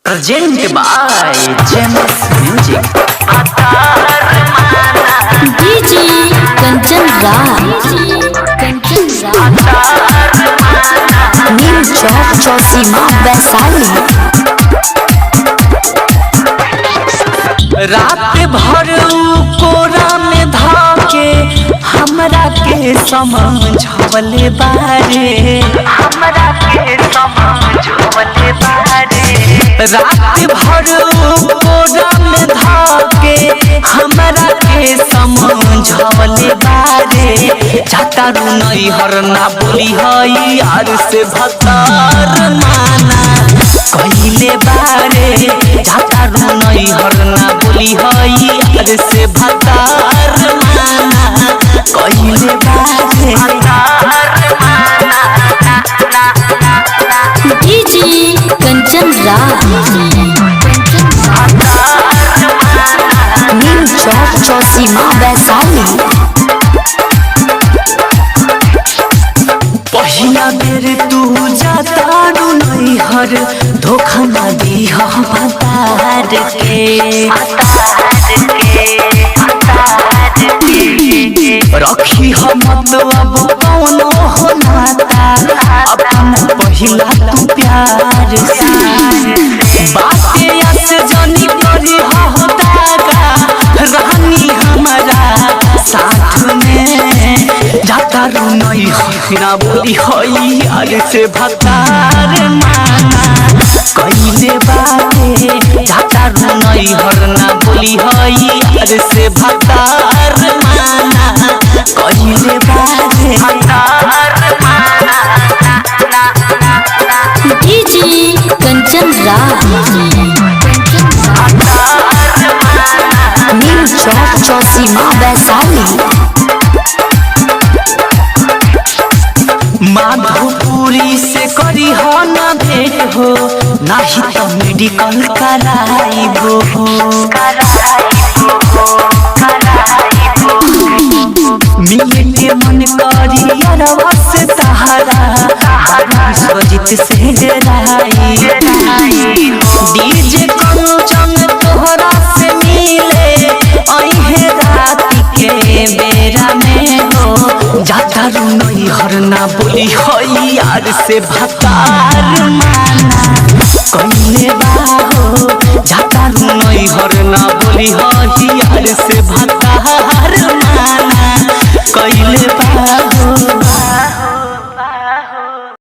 Presented by Gems Music. DJ Kanchan Raj New Chowk Chausima Vaishali. रात भर कोरा में धाके हमरा के समझवले बारे रात भर कोरा में धाके हमरा के समझवले बारे चातारू नैहर ना बोली हई यार से भतार माना कहिले बारे चातारू नैहर ना बोली हई यार से भतार माना कहिले बारे DJ Kanchan Raj New Chowk Chausima Vaishali. पहिला बेर तू जातारू नैहर धोखा ना दीहा भतार के रखी हम मतलब कौनो हो नाता अपन पहिला तू प्यार से बाते से जानी करी हो दागा रानी हमारा साथ में जातारू नैहर ना बोली हई यार से भतार माना कहिले बारे जातारू नैहर ना बोली हई यार से भतार माना कहिले बारे DJ Kanchan Raj New Chowk Chausima Vaishali. Madhopuri से करी हो ना भेंट हो नाही तो मेडिकल कराइबो मिले के मन करी अरवा से सहारा विश्वजीत से डराई डीजे कंचन तोहरा से मिले अहे रात के बेरा में हो जातारू नैहर ना बोली हई यार से भतार माना कहिले बा हो जातारू नैहर ना बोली हई यार से भतार